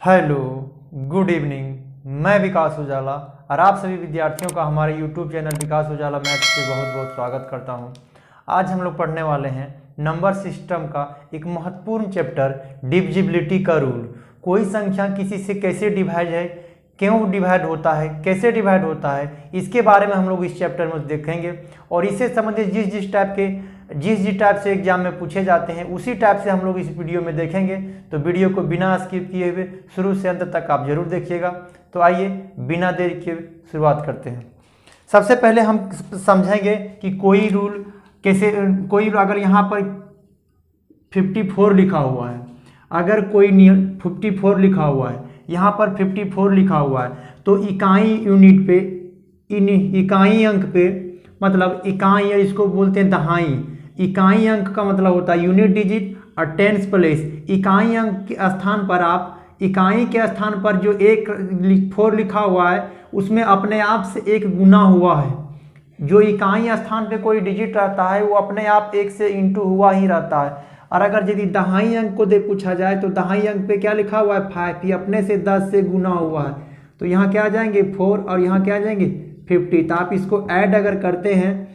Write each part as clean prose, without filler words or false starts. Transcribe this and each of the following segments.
Hello, good evening. मैं विकास उजाला और आप सभी विद्यार्थियों का हमारे यूट्यूब चैनल विकास उजाला मैथ्स से बहुत बहुत स्वागत करता हूं। आज हम लोग पढ़ने वाले हैं नंबर सिस्टम का एक महत्वपूर्ण चैप्टर डिविजिबिलिटी का रूल। कोई संख्या किसी से कैसे डिवाइड है, क्यों डिवाइड होता है, कैसे डिवाइड होता है, इसके बारे में हम लोग इस चैप्टर में देखेंगे। और इससे संबंधित जिस टाइप से एग्जाम में पूछे जाते हैं उसी टाइप से हम लोग इस वीडियो में देखेंगे। तो वीडियो को बिना स्किप किए हुए शुरू से अंत तक आप जरूर देखिएगा। तो आइए बिना देरी के शुरुआत करते हैं। सबसे पहले हम समझेंगे कि कोई रूल कैसे, अगर यहाँ पर 54 लिखा हुआ है, अगर कोई नियम 54 लिखा हुआ है, यहाँ पर 54 लिखा हुआ है, तो इकाई यूनिट पे, इकाई अंक पे, मतलब इकाई, इसको बोलते हैं दहाई। इकाई अंक का मतलब होता है यूनिट डिजिट और टेंस प्लेस। इकाई अंक के स्थान पर आप, इकाई के स्थान पर जो 4 लिखा हुआ है उसमें अपने आप से 1 गुना हुआ है। जो इकाई स्थान पे कोई डिजिट रहता है वो अपने आप 1 से इंटू हुआ ही रहता है। और अगर यदि दहाई अंक को पूछा जाए तो दहाई अंक पे क्या लिखा हुआ है 5, ये अपने से 10 से गुना हुआ है। तो यहाँ क्या आ जाएंगे 4 और यहाँ क्या आ जाएंगे 50। तो आप इसको ऐड अगर करते हैं,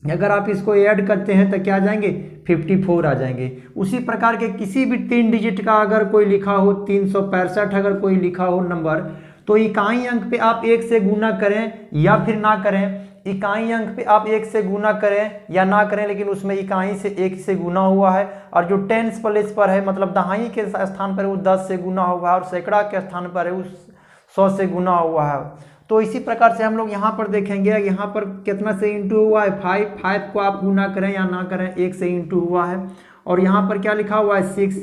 अगर आप इसको ऐड करते हैं तो क्या आ जाएंगे 54 आ जाएंगे। उसी प्रकार के किसी भी 3 डिजिट का अगर कोई लिखा हो, 365 अगर कोई लिखा हो नंबर, तो इकाई अंक पे आप 1 से गुना करें या फिर ना करें। इकाई अंक पे आप 1 से गुना करें या ना करें, लेकिन उसमें इकाई से 1 से गुना हुआ है। और जो टेंस प्लेस पर है, मतलब दहाई के स्थान पर वो 10 से गुना हुआ है और सैकड़ा के स्थान पर है वो 100 से गुना हुआ है। तो इसी प्रकार से हम लोग यहाँ पर देखेंगे, यहाँ पर कितना से इंटू हुआ है 5 को आप गुना करें या ना करें 1 से इंटू हुआ है। और यहाँ पर क्या लिखा हुआ है 6,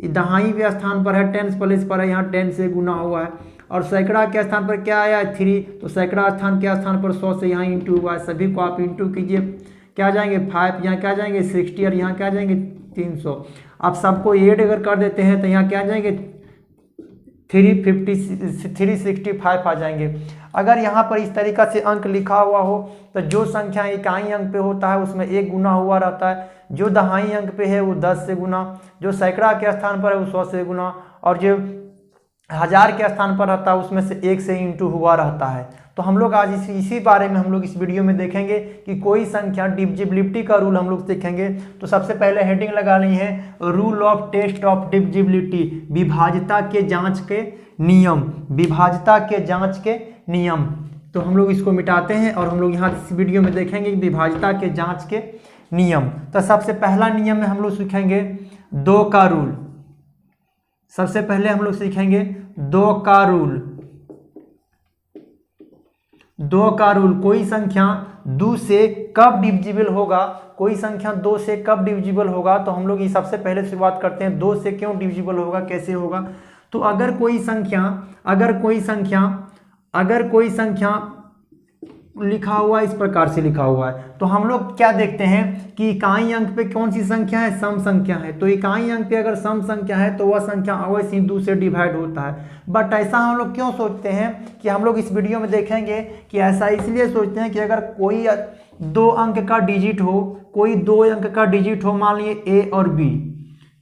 दहाई के स्थान पर है, टेंस प्लेस पर है, यहाँ 10 से गुना हुआ है। और सैकड़ा के स्थान पर क्या आया है 3, तो सैकड़ा स्थान के स्थान पर 100 से यहाँ इंटू हुआ है। सभी को आप इंटू कीजिए, क्या जाएंगे 5, यहाँ क्या जाएंगे 60 और यहाँ क्या जाएंगे 300। आप सबको ऐड अगर कर देते हैं तो यहाँ क्या जाएंगे 365 आ जाएंगे। अगर यहाँ पर इस तरीका से अंक लिखा हुआ हो तो जो संख्या इकाई अंक पे होता है उसमें 1 गुना हुआ रहता है, जो दहाई अंक पे है वो 10 से गुना, जो सैकड़ा के स्थान पर है वो 100 से गुना, और जो 1000 के स्थान पर रहता है उसमें से 1 से इंटू हुआ रहता है। तो हम लोग आज इसी बारे में हम लोग इस वीडियो में देखेंगे कि कोई संख्या डिविजिबिलिटी का रूल हम लोग सीखेंगे। तो सबसे पहले हेडिंग लगा ली है rule of test of divisibility, विभाज्यता के जांच के नियम, विभाज्यता के जांच के नियम। तो हम लोग इसको मिटाते हैं और हम लोग यहाँ इस वीडियो में देखेंगे विभाज्यता के जांच के नियम। तो सबसे पहला नियम में हम लोग सीखेंगे 2 का रूल। सबसे पहले हम लोग सीखेंगे 2 का रूल। 2 का रूल, कोई संख्या 2 से कब डिविजिबल होगा, कोई संख्या 2 से कब डिविजिबल होगा। तो हम लोग ये सबसे पहले शुरुआत करते हैं 2 से क्यों डिविजिबल होगा, कैसे होगा। तो अगर कोई संख्या लिखा हुआ इस प्रकार से लिखा हुआ है, तो हम लोग क्या देखते हैं कि इकाई अंक पे कौन सी संख्या है, सम संख्या है। तो इकाई अंक पे अगर सम संख्या है तो वह संख्या अवश्य ही 2 से डिवाइड होता है। बट ऐसा हम लोग क्यों सोचते हैं कि हम लोग इस वीडियो में देखेंगे कि ऐसा इसलिए सोचते हैं कि अगर कोई 2 अंक का डिजिट हो, कोई 2 अंक का डिजिट हो, मान लीजिए ए और बी,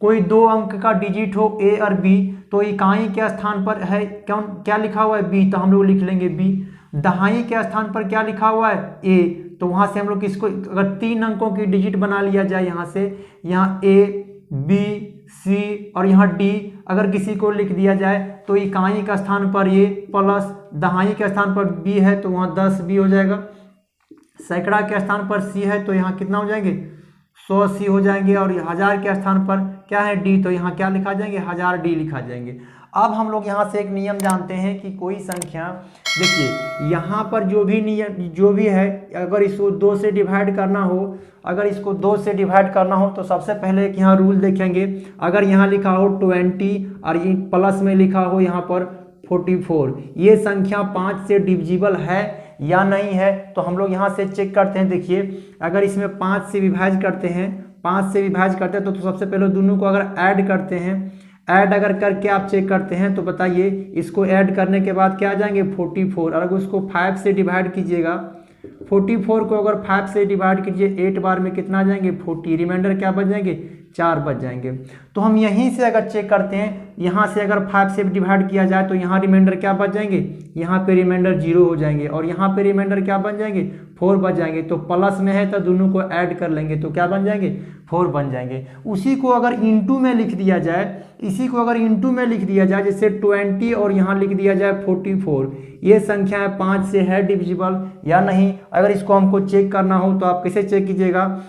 कोई 2 अंक का डिजिट हो ए और बी, तो इकाई के स्थान पर है क्या लिखा हुआ है बी, तो हम लोग लिख लेंगे बी। दहाई के स्थान पर क्या लिखा हुआ है ए, तो वहां से हम लोग इसको अगर 3 अंकों की डिजिट बना लिया जाए, यहाँ से यहाँ ए बी सी और यहाँ डी अगर किसी को लिख दिया जाए, तो इकाई का स्थान पर ए प्लस दहाई के स्थान पर बी है तो वहाँ 10 बी हो जाएगा। सैकड़ा के स्थान पर सी है तो यहाँ कितना हो जाएंगे 100 सी हो जाएंगे। और 1000 के स्थान पर क्या है डी, तो यहाँ क्या लिखा जाएंगे 1000 डी लिखा जाएंगे। अब हम लोग यहाँ से एक नियम जानते हैं कि कोई संख्या, देखिए यहाँ पर जो भी है, अगर इसको 2 से डिवाइड करना हो, अगर इसको 2 से डिवाइड करना हो तो सबसे पहले एक यहाँ रूल देखेंगे। अगर यहाँ लिखा हो 20 और ये प्लस में लिखा हो यहाँ पर 44, ये संख्या 5 से डिविजिबल है या नहीं है, तो हम लोग यहाँ से चेक करते हैं। देखिए अगर इसमें 5 से विभाज्य करते हैं, 5 से विभाज्य करते हैं तो सबसे पहले दोनों को अगर ऐड करते हैं, ऐड अगर करके आप चेक करते हैं तो बताइए इसको ऐड करने के बाद क्या आ जाएंगे 44। अगर उसको 5 से डिवाइड कीजिएगा, 44 को अगर 5 से डिवाइड कीजिए 8 बार में कितना आ जाएंगे 40, रिमाइंडर क्या बच जाएंगे 4 बच जाएंगे। तो हम यहीं से अगर चेक करते हैं, यहाँ से अगर 5 से डिवाइड किया जाए तो यहाँ रिमाइंडर क्या बच जाएंगे, यहाँ पे रिमाइंडर 0 हो जाएंगे और यहाँ पे रिमाइंडर क्या बन जाएंगे, 4 बच जाएंगे। तो प्लस में है तो दोनों को ऐड कर लेंगे तो क्या बन जाएंगे, 4 बन जाएंगे। उसी को अगर इंटू में लिख दिया जाए, इसी को अगर इंटू में लिख दिया जाए, जैसे 20 और यहाँ लिख दिया जाए 44, ये संख्या 5 से है डिविजिबल या नहीं। अगर इसको हमको चेक करना हो तो आप कैसे चेक कीजिएगा,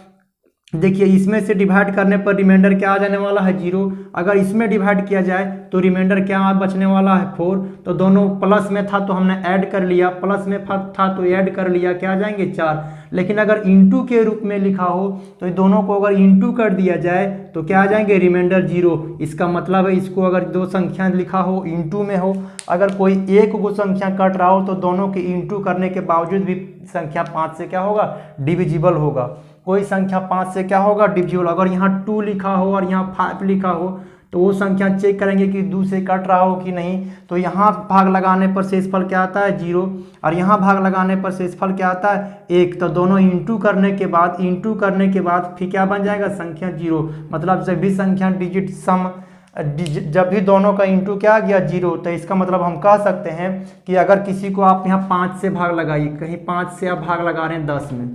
देखिए इसमें से डिवाइड करने पर रिमाइंडर क्या आ जाने वाला है, 0। अगर इसमें डिवाइड किया जाए तो रिमाइंडर क्या बचने वाला है, 4। तो दोनों प्लस में था तो हमने ऐड कर लिया, प्लस में था तो ऐड कर लिया, क्या आ जाएंगे 4। लेकिन अगर इंटू के रूप में लिखा हो तो दोनों को अगर इंटू कर दिया जाए तो क्या आ जाएंगे, रिमाइंडर 0। इसका मतलब है इसको अगर दो संख्या लिखा हो इंटू में हो, अगर कोई एक को संख्या कट रहा हो तो दोनों के इंटू करने के बावजूद भी संख्या 5 से क्या होगा, डिविजिबल होगा। कोई संख्या 5 से क्या होगा, डिविजिबल। अगर यहाँ 2 लिखा हो और यहाँ 5 लिखा हो तो वो संख्या चेक करेंगे कि 2 से कट रहा हो कि नहीं। तो यहाँ भाग लगाने पर शेषफल क्या आता है, 0, और यहाँ भाग लगाने पर शेषफल क्या आता है, 1। तो दोनों इंटू करने के बाद फिर क्या बन जाएगा, संख्या 0। मतलब जब भी संख्या डिजिट सम, जब भी दोनों का इंटू क्या आ गया, 0, तो इसका मतलब हम कह सकते हैं कि अगर किसी को आप यहाँ 5 से भाग लगाइए, कहीं 5 से आप भाग लगा रहे हैं 10 में,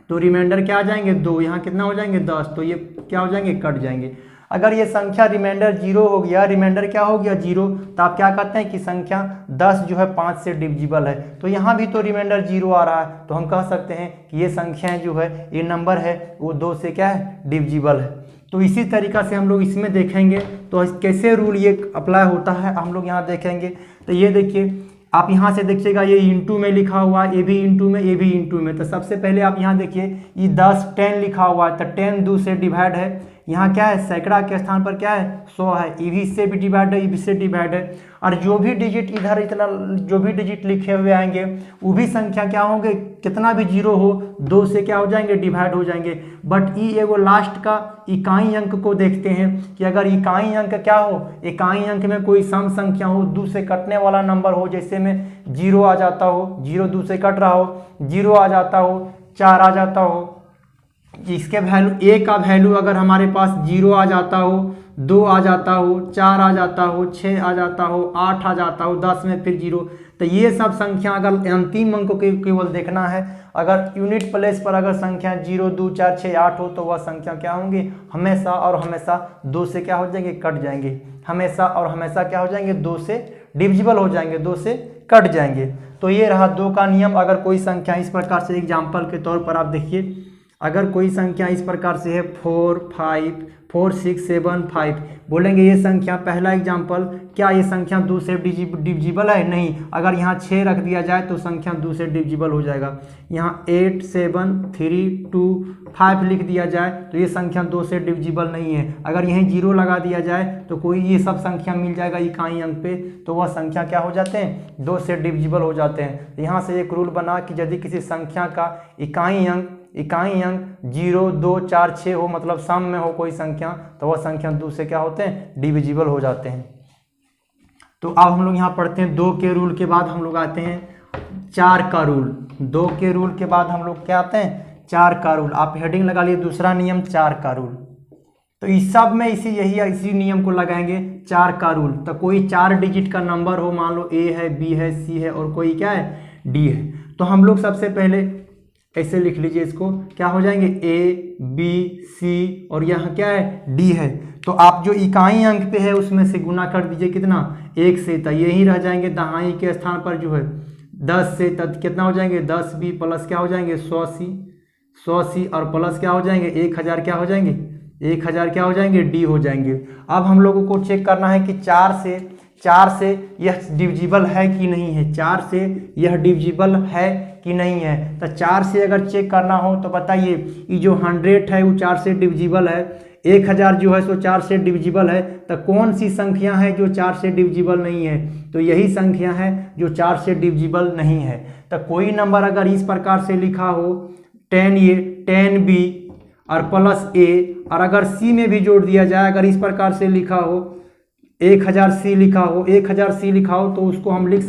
तो रिमाइंडर क्या आ जाएंगे, 2। यहाँ कितना हो जाएंगे, 10। तो ये क्या हो जाएंगे, कट जाएंगे। अगर ये संख्या रिमाइंडर 0 हो गया, रिमाइंडर क्या हो गया, 0, तो आप क्या कहते हैं कि संख्या 10 जो है 5 से डिविजिबल है। तो यहाँ भी तो रिमाइंडर 0 आ रहा है, तो हम कह सकते हैं कि ये संख्याएं जो है, ये नंबर है वो 2 से क्या है, डिविजिबल है। तो इसी तरीका से हम लोग इसमें देखेंगे तो कैसे रूल ये अप्लाई होता है हम लोग यहाँ देखेंगे। तो ये देखिए, आप यहाँ से देखिएगा ये इंटू में लिखा हुआ है, ये भी इंटू में, ये भी इंटू में। तो सबसे पहले आप यहाँ देखिए, ये 10 10 लिखा हुआ है, तो 10 2 से डिवाइड है। यहाँ क्या है, सैकड़ा के स्थान पर क्या है, 100 है। ये भी इससे भी डिवाइड है, ये भी इससे डिवाइड है। और जो भी डिजिट इधर इतना, जो भी डिजिट लिखे हुए आएंगे वो भी संख्या क्या होंगे, कितना भी 0 हो, 2 से क्या हो जाएंगे, डिवाइड हो जाएंगे। बट ये एगो लास्ट का इकाई अंक को देखते हैं कि अगर इकाई अंक क्या हो, इकाई अंक में कोई सम संख्या हो, 2 से कटने वाला नंबर हो, जैसे में 0 आ जाता हो, 0 2 से कट रहा हो, 0 आ जाता हो, 4 आ जाता हो, इसके वैल्यू ए का वैल्यू अगर हमारे पास 0 आ जाता हो, 2 आ जाता हो, 4 आ जाता हो, 6 आ जाता हो, 8 आ जाता हो, 10 में फिर 0, तो ये सब संख्या अगर अंतिम अंक को केवल देखना है, अगर यूनिट प्लेस पर अगर संख्या 0 2 4 6 8 हो तो वह संख्या क्या होंगी, हमेशा और हमेशा 2 से क्या हो जाएंगे, कट जाएंगे। हमेशा और हमेशा क्या हो जाएंगे, 2 से डिविजिबल हो जाएंगे, 2 से कट जाएंगे। तो ये रहा 2 का नियम। अगर कोई संख्या इस प्रकार से, एग्जाम्पल के तौर पर आप देखिए, अगर कोई संख्या इस प्रकार से है 4 5 4 6 7 5, बोलेंगे ये संख्या, पहला एग्जाम्पल, क्या ये संख्या 2 से डिविजिबल है, नहीं। अगर यहाँ 6 रख दिया जाए तो संख्या 2 से डिविजिबल हो जाएगा। यहाँ 8 7 3 2 5 लिख दिया जाए तो ये संख्या 2 से डिविजिबल नहीं है। अगर यहीं 0 लगा दिया जाए तो कोई ये सब संख्या मिल जाएगा इकाई अंक पे, तो वह संख्या क्या हो जाते हैं, 2 से डिविजिबल हो जाते हैं। यहाँ से एक रूल बना कि यदि किसी संख्या का इकाई अंक 0 2 4 6 हो, मतलब सम में हो कोई संख्या, तो वह संख्या 2 से क्या होते हैं, डिविजिबल हो जाते हैं। तो अब हम लोग यहाँ पढ़ते हैं 2 के रूल के बाद हम लोग आते हैं 4 का रूल। 2 के रूल के बाद हम लोग क्या आते हैं, 4 का रूल। आप हेडिंग लगा लिए, दूसरा नियम 4 का रूल। तो इस सब में इसी नियम को लगाएंगे, 4 का रूल। तो कोई 4 डिजिट का नंबर हो, मान लो A है, B है, C है और कोई क्या है, D है, तो हम लोग सबसे पहले ऐसे लिख लीजिए इसको, क्या हो जाएंगे, A B C और यहाँ क्या है, D है। तो आप जो इकाई अंक पे है उसमें से गुना कर दीजिए, कितना, 1 से, तो यही रह जाएंगे दहाई के स्थान पर जो है 10 से, तब कितना हो जाएंगे, 10 B प्लस क्या हो जाएंगे, 100 C और प्लस क्या हो जाएंगे, 1000 क्या हो जाएंगे, 1000 क्या हो जाएंगे, D हो जाएंगे। अब हम लोगों को चेक करना है कि 4 से यह डिविजिबल है कि नहीं है, 4 से यह डिविजिबल है कि नहीं है। तो 4 से अगर चेक करना हो तो बताइए, ये जो 100 है वो 4 से डिविजिबल है, 1000 जो है सो 4 से डिविजिबल है, तो कौन सी संख्या है जो 4 से डिविजिबल नहीं है, तो यही संख्या है जो 4 से डिविजिबल नहीं है। तो कोई नंबर अगर इस प्रकार से लिखा हो 10A 10B और प्लस A, और अगर C में भी जोड़ दिया जाए, अगर इस प्रकार से लिखा हो 1000C लिखा हो, 1000C लिखा हो, तो उसको हम लिख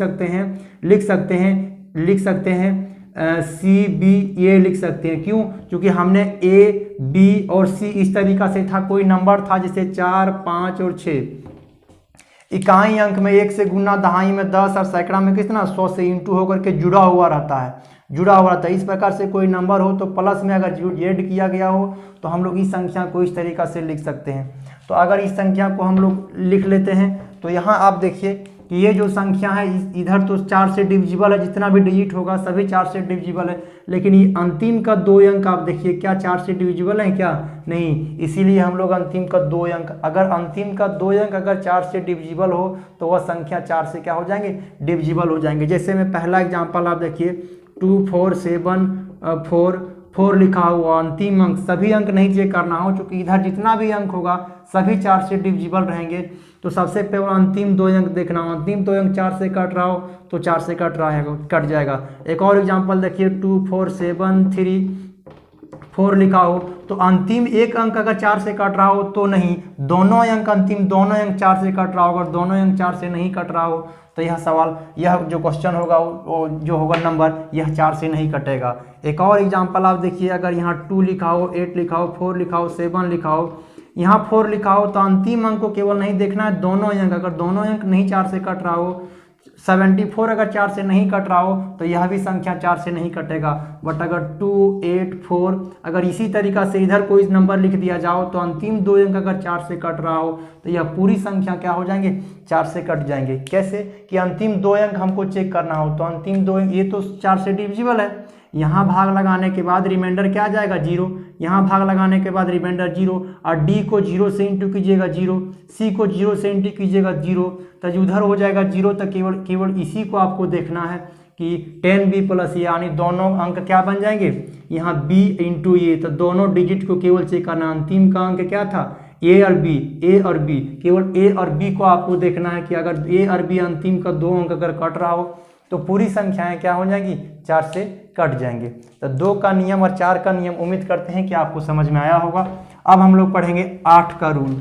सकते हैं सी बी ये लिख सकते हैं। क्यों? क्योंकि हमने ए बी और सी इस तरीका से था, कोई नंबर था जैसे 4, 5 और 6, इकाई अंक में 1 से गुना, दहाई में 10 और सैकड़ा में कितना 100 से इंटू होकर के जुड़ा हुआ रहता है, जुड़ा हुआ रहता है। इस प्रकार से कोई नंबर हो तो प्लस में अगर ऐड किया गया हो तो हम लोग इस संख्या को इस तरीका से लिख सकते हैं। तो अगर इस संख्या को हम लोग लिख लेते हैं तो यहाँ आप देखिए कि ये जो संख्या है इधर तो 4 से डिविजिबल है, जितना भी डिजिट होगा सभी 4 से डिविजिबल है, लेकिन ये अंतिम का 2 अंक आप देखिए क्या 4 से डिविजिबल है क्या? नहीं। इसीलिए हम लोग अंतिम का 2 अंक, अगर अंतिम का 2 अंक अगर 4 से डिविजिबल हो तो वह संख्या 4 से क्या हो जाएंगे? डिविजिबल हो जाएंगे। जैसे में पहला एग्जाम्पल आप देखिए 2, 4, 7, 4 लिखा हुआ, अंतिम अंक सभी अंक नहीं चेक करना हो, क्योंकि इधर जितना भी अंक होगा सभी 4 से डिविजिबल रहेंगे। तो सबसे पहले अंतिम 2 अंक देखना हो, अंतिम 2 अंक 4 से कट रहा हो तो 4 से कट जाएगा। एक और एग्जांपल देखिए 2, 4, 7, 3, 4 लिखा हो तो अंतिम एक अंक अगर 4 से कट रहा हो तो नहीं, दोनों अंक अंतिम दोनों अंक 4 से कट रहा हो। अगर दोनों अंक 4 से नहीं कट रहा हो तो यह सवाल, यह जो क्वेश्चन होगा वो जो होगा नंबर, यह 4 से नहीं कटेगा। एक और एग्जांपल आप देखिए, अगर यहाँ 2 लिखा हो, 8 लिखा हो, 4 लिखा हो, 7 लिखा हो, यहाँ 4 लिखा हो तो अंतिम अंक को केवल नहीं देखना है, दोनों अंक, अगर दोनों अंक नहीं 4 से कट रहा हो, 74 अगर 4 से नहीं कट रहा हो तो यह भी संख्या 4 से नहीं कटेगा। बट अगर 2, 8, 4 अगर इसी तरीका से इधर कोई नंबर लिख दिया जाओ तो अंतिम 2 अंक अगर 4 से कट रहा हो तो यह पूरी संख्या क्या हो जाएंगे? 4 से कट जाएंगे। कैसे? कि अंतिम 2 अंक हमको चेक करना हो तो अंतिम 2 अंक ये तो 4 से डिविजिबल है, यहाँ भाग लगाने के बाद रिमाइंडर क्या आ जाएगा? 0। यहाँ भाग लगाने के बाद रिमाइंडर 0, और डी को 0 से इंटू कीजिएगा 0, सी को 0 से इंटू कीजिएगा 0, तो उधर हो जाएगा 0। तक केवल इसी को आपको देखना है कि 10b प्लस, यानी दोनों अंक क्या बन जाएंगे? यहाँ b इंटू ए, तो दोनों डिजिट को केवल चेक करना। अंतिम का अंक क्या था? ए और बी, ए और बी, केवल ए और बी को आपको देखना है कि अगर ए और बी अंतिम का 2 अंक अगर कट रहा हो तो पूरी संख्याएं क्या हो जाएंगी? 4 से कट जाएंगे। तो 2 का नियम और 4 का नियम उम्मीद करते हैं कि आपको समझ में आया होगा। अब हम लोग पढ़ेंगे 8 का रूल।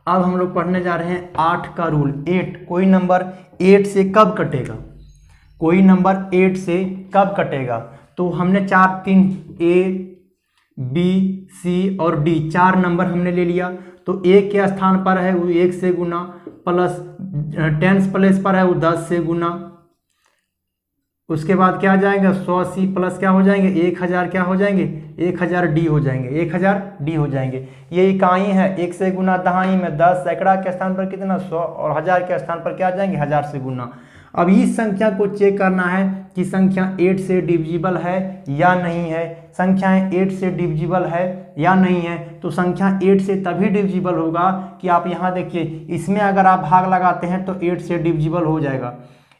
अब हम लोग पढ़ने जा रहे हैं 8 का रूल। 8, कोई नंबर 8 से कब कटेगा? कोई नंबर 8 से कब कटेगा? तो हमने 3 ए बी सी और डी 4 नंबर हमने ले लिया। तो ए के स्थान पर है वो 1 से गुना, प्लस 10 प्लेस पर है वो 10 से गुना, उसके बाद क्या आ जाएगा? 100 सी प्लस क्या हो जाएंगे? 1000 क्या हो जाएंगे? 1000 डी हो जाएंगे, 1000 डी हो जाएंगे। ये इकाई है, 1 से गुना, दहाई में 10, सैकड़ा के स्थान पर कितना? 100, और 1000 के स्थान पर क्या आ जाएंगे? 1000 से गुना। अब इस संख्या को चेक करना है कि संख्या 8 से डिविजिबल है या नहीं है। संख्याएं 8 से डिविजिबल है या नहीं है, तो संख्या 8 से तभी डिविजिबल होगा कि आप यहाँ देखिए, इसमें अगर आप भाग लगाते हैं तो 8 से डिविजिबल हो जाएगा,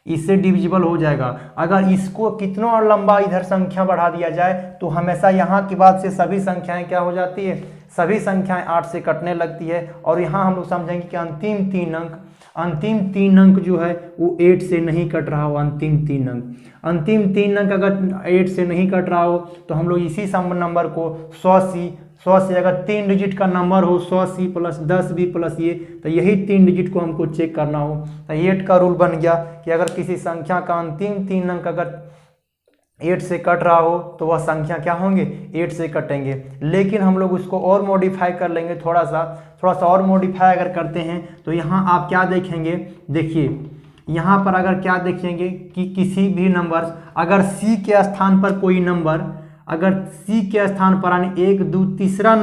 इससे डिविजिबल हो जाएगा। अगर इसको कितना और लंबा इधर संख्या बढ़ा दिया जाए तो हमेशा यहाँ की बात से सभी संख्याएं क्या हो जाती है? सभी संख्याएं 8 से कटने लगती है। और यहाँ हम लोग समझेंगे कि अंतिम 3 अंक जो है वो 8 से नहीं कट रहा हो। अंतिम 3 अंक अगर 8 से नहीं कट रहा हो तो हम लोग इसी सम नंबर को 100 से अगर 3 डिजिट का नंबर हो, 100 सी प्लस 10 बी प्लस ये, तो यही 3 डिजिट को हमको चेक करना हो। तो 8 का रूल बन गया कि अगर किसी संख्या का अंतिम 3 अंक अगर 8 से कट रहा हो तो वह संख्या क्या होंगे? 8 से कटेंगे। लेकिन हम लोग उसको और मॉडिफाई कर लेंगे, थोड़ा सा और मॉडिफाई अगर करते हैं तो यहाँ आप क्या देखेंगे? देखिए यहाँ पर अगर क्या देखेंगे कि किसी भी नंबर अगर सी के स्थान पर कोई नंबर, अगर सी के स्थान पर यानी 1, 2, तीसरा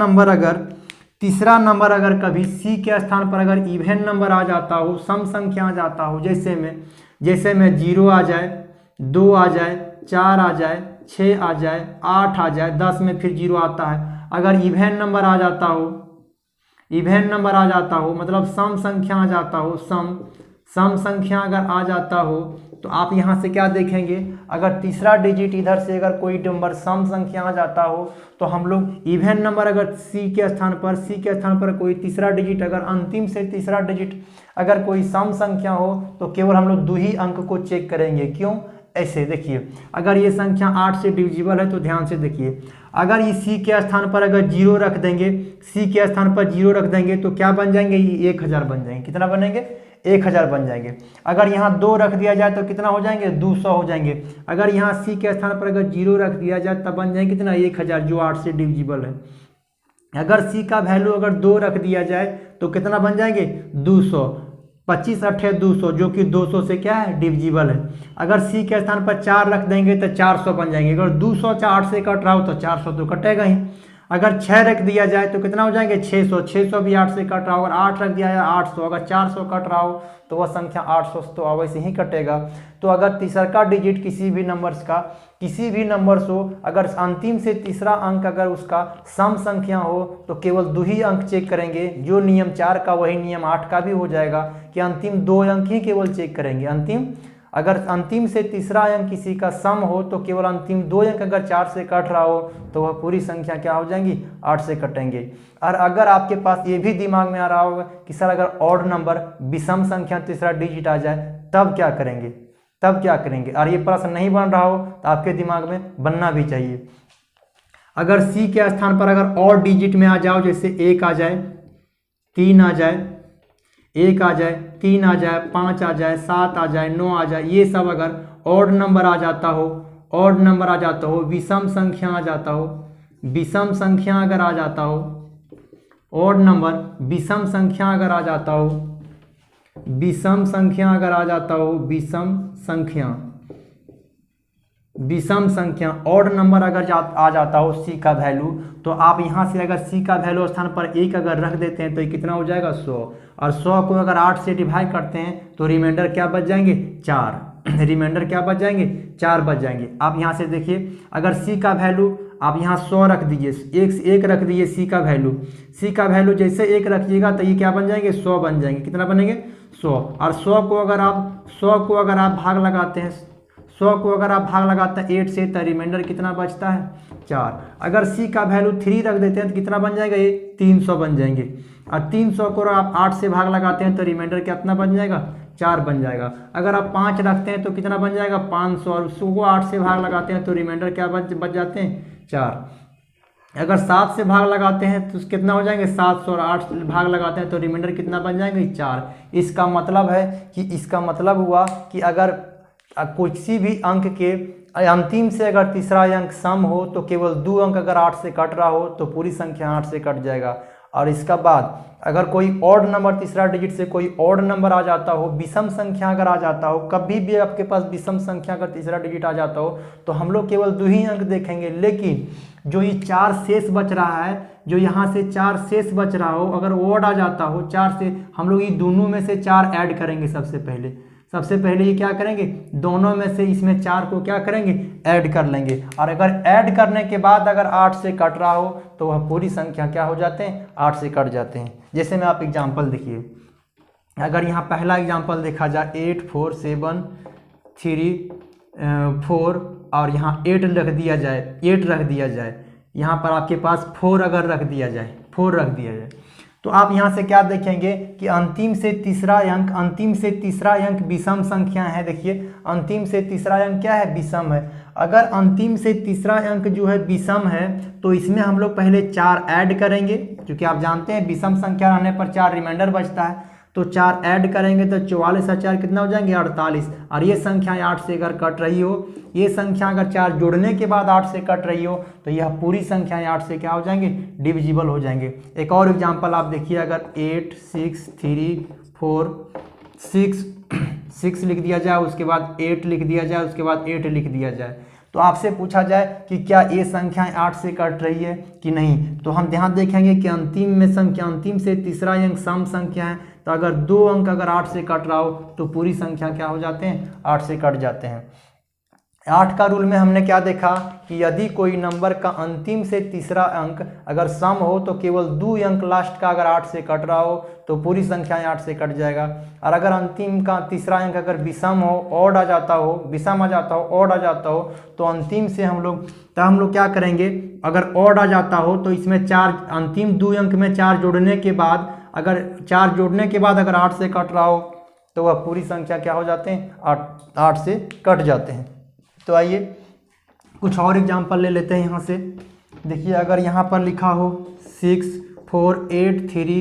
नंबर अगर कभी सी के स्थान पर अगर इवन नंबर आ जाता हो, सम संख्या आ जाता हो, जैसे में 0 आ जाए, 2 आ जाए, 4 आ जाए, 6 आ जाए, 8 आ जाए, 10 में फिर 0 आता है। अगर इवन नंबर आ जाता हो मतलब सम संख्या आ जाता हो, सम संख्या अगर आ जाता हो तो आप यहाँ से क्या देखेंगे? अगर तीसरा डिजिट इधर से अगर कोई नंबर सम संख्या आ जाता हो तो हम लोग इवन नंबर अगर सी के स्थान पर कोई तीसरा डिजिट, अगर अंतिम से तीसरा डिजिट अगर कोई सम संख्या हो तो केवल हम लोग 2 ही अंक को चेक करेंगे। क्यों? ऐसे देखिए, अगर ये संख्या 8 से डिविजिबल है तो ध्यान से देखिए, अगर ये सी के स्थान पर अगर 0 रख देंगे, सी के स्थान पर 0 रख देंगे तो क्या बन जाएंगे? ये 1000 बन जाएंगे। कितना बनेंगे? 1000 बन जाएंगे। अगर यहाँ 2 रख दिया जाए तो कितना हो जाएंगे 200 हो जाएंगे। अगर यहाँ सी के स्थान पर अगर 0 रख दिया जाए तब बन जाएंगे कितना 1000, जो 8 से डिविजिबल है। अगर सी का वैल्यू अगर 2 रख दिया जाए तो कितना बन जाएंगे 200, 25 8 200, जो कि 200 से क्या है डिविजिबल है। अगर सी के स्थान पर 4 रख देंगे तो 400 बन जाएंगे। अगर 200 8 से कट रहा हो तो 400 तो कटेगा ही। अगर 6 रख दिया जाए तो कितना हो जाएंगे 600, 600 भी 8 से कट रहा हो। अगर 8 रख दिया जाए 800, अगर 400 कट रहा हो तो वह संख्या 800 तो अवश्य ही कटेगा। तो अगर तीसरा डिजिट किसी भी नंबर्स हो, अगर अंतिम से तीसरा अंक अगर उसका सम संख्या हो तो केवल 2 ही अंक चेक करेंगे। जो नियम 4 का वही नियम 8 का भी हो जाएगा कि अंतिम 2 अंक ही केवल चेक करेंगे। अगर अंतिम से तीसरा अंक किसी का सम हो तो केवल अंतिम 2 अंक अगर 4 से कट रहा हो तो वह पूरी संख्या क्या हो जाएंगी 8 से कटेंगे। और अगर आपके पास ये भी दिमाग में आ रहा होगा कि सर अगर ऑड नंबर विषम संख्या तीसरा डिजिट आ जाए तब क्या करेंगे, और ये प्रश्न नहीं बन रहा हो तो आपके दिमाग में बनना भी चाहिए। अगर सी के स्थान पर अगर ऑड डिजिट में आ जाओ, जैसे 1 आ जाए, 3 आ जाए, 1 आ जाए, 3 आ जाए, 5 आ जाए, 7 आ जाए, 9 आ जाए, ये सब अगर ऑड नंबर आ जाता हो, विषम संख्या आ जाता हो, विषम संख्या अगर आ जाता हो, ऑड नंबर विषम संख्या अगर आ जाता हो, विषम संख्या ऑड नंबर अगर आ जाता हो सी का वैल्यू, तो आप यहाँ से अगर सी का वैल्यू स्थान पर 1 अगर रख देते हैं तो ये कितना हो जाएगा 100, और 100 को अगर 8 से डिवाइड करते हैं तो रिमाइंडर क्या बच जाएंगे 4, बच जाएंगे। आप यहाँ से देखिए, अगर सी का वैल्यू आप यहाँ 100 रख दीजिए, 1 रख दीजिए सी का वैल्यू जैसे 1 रखिएगा तो ये क्या बन जाएंगे 100 बन जाएंगे। कितना बनेंगे 100, और 100 को अगर आप भाग लगाते हैं 8 से तो रिमाइंडर कितना बचता है 4। अगर सी का वैल्यू 3 रख देते हैं तो कितना बन जाएगा ये 300 बन जाएंगे, और 300 को आप 8 से भाग लगाते हैं तो रिमाइंडर कितना बन जाएगा 4 बन जाएगा। अगर आप 5 रखते हैं तो कितना बन जाएगा 500, और उसको 8 से भाग लगाते हैं तो रिमाइंडर क्या बच जाते हैं 4। अगर 7 से भाग लगाते हैं तो कितना हो जाएंगे 700, और 8 भाग लगाते हैं तो रिमाइंडर कितना बन जाएंगे 4। इसका मतलब हुआ कि अगर किसी भी अंक के अंतिम से अगर तीसरा अंक सम हो तो केवल 2 अंक अगर 8 से कट रहा हो तो पूरी संख्या 8 से कट जाएगा। और इसका बाद अगर कोई ऑड नंबर तीसरा डिजिट से कोई ऑड नंबर आ जाता हो, विषम संख्या अगर आ जाता हो, कभी भी आपके पास विषम संख्या अगर तीसरा डिजिट आ जाता हो तो हम लोग केवल 2 ही अंक देखेंगे। लेकिन जो ये 4 शेष बच रहा है, जो यहाँ से 4 शेष बच रहा हो, अगर ऑड आ जाता हो 4 से, हम लोग ये दोनों में से 4 ऐड करेंगे। सबसे पहले ये क्या करेंगे, दोनों में से इसमें 4 को क्या करेंगे ऐड कर लेंगे। और अगर ऐड करने के बाद अगर 8 से कट रहा हो तो वह पूरी संख्या क्या हो जाते हैं 8 से कट जाते हैं। जैसे में आप एग्जांपल देखिए, अगर यहाँ पहला एग्जांपल देखा जाए 8 4 7 3 4 और यहाँ 8 रख दिया जाए, यहाँ पर आपके पास 4 अगर रख दिया जाए, तो आप यहाँ से क्या देखेंगे कि अंतिम से तीसरा अंक विषम संख्या है। देखिए अंतिम से तीसरा अंक क्या है विषम है। अगर अंतिम से तीसरा अंक जो है विषम है तो इसमें हम लोग पहले 4 ऐड करेंगे, क्योंकि आप जानते हैं विषम संख्या रहने पर 4 रिमाइंडर बचता है। तो 4 ऐड करेंगे तो 44 और 4 कितना हो जाएंगे 48। और ये संख्या 8 से अगर कट रही हो, ये संख्या अगर 4 जोड़ने के बाद 8 से कट रही हो तो यह पूरी संख्या 8 से क्या हो जाएंगे डिविजिबल हो जाएंगे। एक और एग्जांपल आप देखिए, अगर 8 6 3 4 6 लिख दिया जाए, उसके बाद 8 लिख दिया जाए, उसके बाद 8 लिख दिया जाए, तो आपसे पूछा जाए कि क्या ये संख्याएं 8 से कट रही है कि नहीं, तो हम ध्यान देखेंगे कि अंतिम से तीसरा अंक सम संख्या है। तो अगर 2 अंक अगर 8 से कट रहा हो तो पूरी संख्या क्या हो जाते हैं 8 से कट जाते हैं। 8 का रूल में हमने क्या देखा कि यदि कोई नंबर का अंतिम से तीसरा अंक अगर सम हो तो केवल 2 अंक लास्ट का अगर 8 से कट रहा हो तो पूरी संख्या 8 से कट जाएगा। और अगर अंतिम का तीसरा अंक अगर विषम हो, ऑड आ जाता हो, ऑड आ जाता हो तो अंतिम से हम लोग क्या करेंगे, अगर ऑड आ जाता हो तो इसमें 4 अंतिम 2 अंक में 4 जोड़ने के बाद अगर 8 से कट रहा हो तो वह पूरी संख्या क्या हो जाते हैं 8 से कट जाते हैं। तो आइए कुछ और एग्जांपल ले लेते हैं यहाँ से। देखिए अगर यहाँ पर लिखा हो 6 4 8 3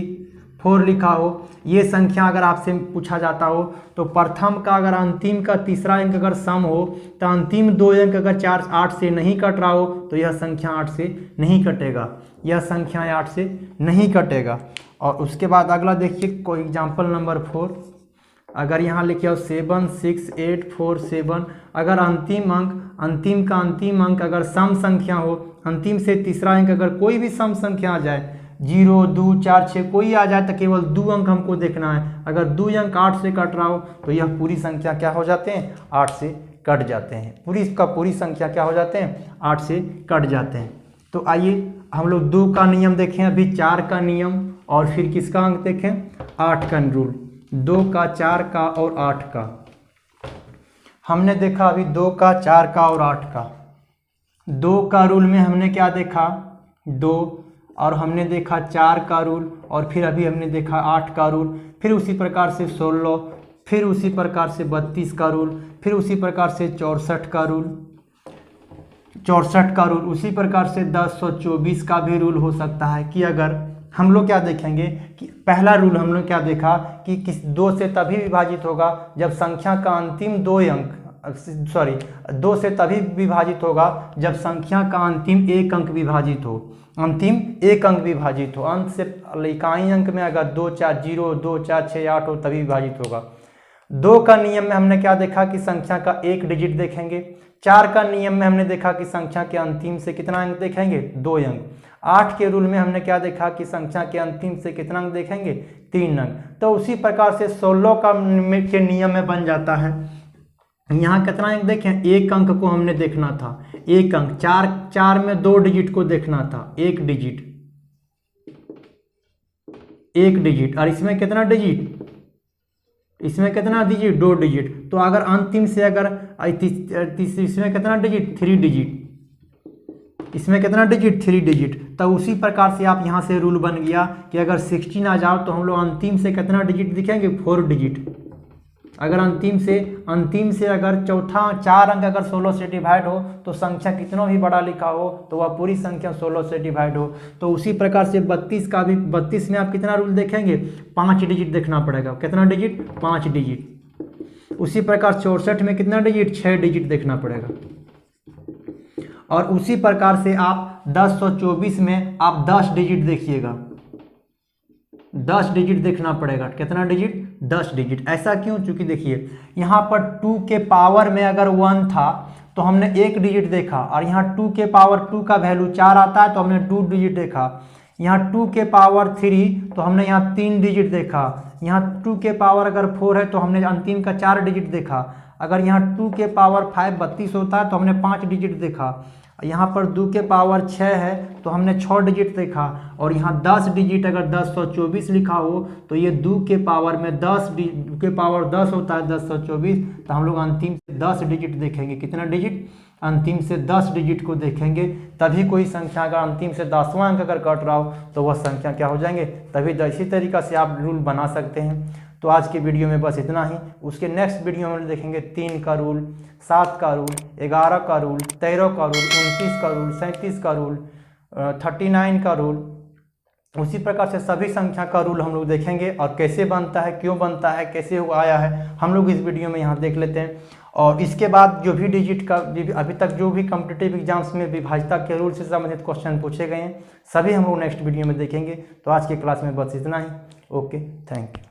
4 लिखा हो, ये संख्या अगर आपसे पूछा जाता हो तो प्रथम का अगर अंतिम का तीसरा अंक अगर सम हो तो अंतिम 2 अंक अगर 4 8 से नहीं कट रहा हो तो यह संख्या 8 से नहीं कटेगा, यह संख्या 8 से नहीं कटेगा। और उसके बाद अगला देखिए कोई एग्जाम्पल नंबर 4, अगर यहाँ लिखे हो 7 6 8 4 7, अगर अंतिम का अंतिम अंक अगर सम संख्या हो, अंतिम से तीसरा अंक अगर कोई भी सम संख्या आ जाए 0 2 4 6 कोई आ जाए तो केवल 2 अंक हमको देखना है। अगर 2 अंक 8 से कट रहा हो तो यह पूरी संख्या क्या हो जाते हैं, 8 से कट जाते हैं, पूरी संख्या क्या हो जाते हैं, 8 से कट जाते हैं। तो आइए हम लोग 2 का नियम देखें, अभी 4 का नियम और फिर किसका अंक देखें, 8 का रूल। 2 का 4 का और 8 का हमने देखा, अभी 2 का 4 का और 8 का। 2 का रूल में हमने क्या देखा, 2, और हमने देखा 4 का रूल, और फिर अभी हमने देखा 8 का रूल, फिर उसी प्रकार से 16, फिर उसी प्रकार से 32 का रूल, फिर उसी प्रकार से 64 का रूल, उसी प्रकार से 1024 का भी रूल हो सकता है। कि अगर हम लोग क्या देखेंगे कि पहला रूल हम लोग क्या देखा कि किस 2 से तभी विभाजित होगा जब संख्या का अंतिम 2 अंक 2 से तभी विभाजित होगा जब संख्या का अंतिम 1 अंक विभाजित हो, अंतिम 1 अंक विभाजित हो। अंत से इकाई अंक में अगर 2 4 0 2 4 6 8 हो तभी विभाजित होगा। 2 का नियम में हमने क्या देखा कि संख्या का 1 डिजिट देखेंगे। 4 का नियम में हमने देखा कि संख्या के अंतिम से कितना अंक देखेंगे, 2 अंक। 8 के रूल में हमने क्या देखा कि संख्या के अंतिम से कितना अंक देखेंगे, 3 अंक। तो उसी प्रकार से 16 का के नियम में बन जाता है। यहाँ कितना अंक देखें, 1 अंक को हमने देखना था, 1 अंक। 4 में 2 डिजिट को देखना था, 1 डिजिट, और इसमें कितना डिजिट, इसमें कितना डिजिट, 2 डिजिट। तो अगर अंतिम से अगर इसमें कितना डिजिट, 3 डिजिट, इसमें कितना डिजिट, 3 डिजिट। तो उसी प्रकार से आप यहाँ से रूल बन गया कि अगर 16 आ जाओ तो हम लोग अंतिम से कितना डिजिट दिखेंगे, 4 डिजिट। अगर अंतिम से अगर चौथा 4 अंक अगर 16 से डिवाइड हो तो संख्या कितना भी बड़ा लिखा हो तो वह पूरी संख्या 16 से डिवाइड हो। तो उसी प्रकार से 32 का भी, 32 में आप कितना रूल देखेंगे, 5 डिजिट देखना पड़ेगा। कितना डिजिट, 5 डिजिट। उसी प्रकार 64 में कितना डिजिट, 6 डिजिट देखना पड़ेगा। और उसी प्रकार से आप 1024 में आप 10 डिजिट देखिएगा, 10 डिजिट देखना पड़ेगा। कितना डिजिट, 10 डिजिट। ऐसा क्यों, चूंकि देखिए यहाँ पर 2 के पावर में अगर 1 था तो हमने 1 डिजिट देखा, और यहाँ 2 के पावर 2 का वैल्यू 4 आता है तो हमने 2 डिजिट देखा। यहाँ 2 के पावर 3 तो हमने यहाँ 3 डिजिट देखा। यहाँ 2 के पावर अगर 4 है तो हमने अंतिम का 4 डिजिट देखा। अगर यहाँ 2 के पावर 5 32 होता है तो हमने 5 डिजिट देखा। यहाँ पर 2 के पावर 6 है तो हमने 6 डिजिट देखा। और यहाँ 10 डिजिट अगर 1024 लिखा हो तो ये 2 के पावर में 10 के पावर 10 होता है 1024, तो हम लोग अंतिम से 10 डिजिट देखेंगे। कितना डिजिट, अंतिम से 10 डिजिट को देखेंगे, तभी कोई संख्या अगर अंतिम से 10वां अंक अगर कट रहा हो तो वह संख्या क्या हो जाएंगे, तभी। इसी तरीक़ा से आप रूल बना सकते हैं। तो आज के वीडियो में बस इतना ही। उसके नेक्स्ट वीडियो में देखेंगे 3 का रूल, 7 का रूल, 11 का रूल, 13 का रूल, 29 का रूल, 37 का रूल, 39 का रूल। उसी प्रकार से सभी संख्या का रूल हम लोग देखेंगे, और कैसे बनता है, क्यों बनता है, कैसे आया है, हम लोग इस वीडियो में यहाँ देख लेते हैं। और इसके बाद जो भी डिजिट का अभी तक जो भी कॉम्पिटिटिव एग्जाम्स में विभाज्यता के रूल से संबंधित क्वेश्चन पूछे गए हैं, सभी हम लोग नेक्स्ट वीडियो में देखेंगे। तो आज की क्लास में बस इतना ही। Okay, thank you.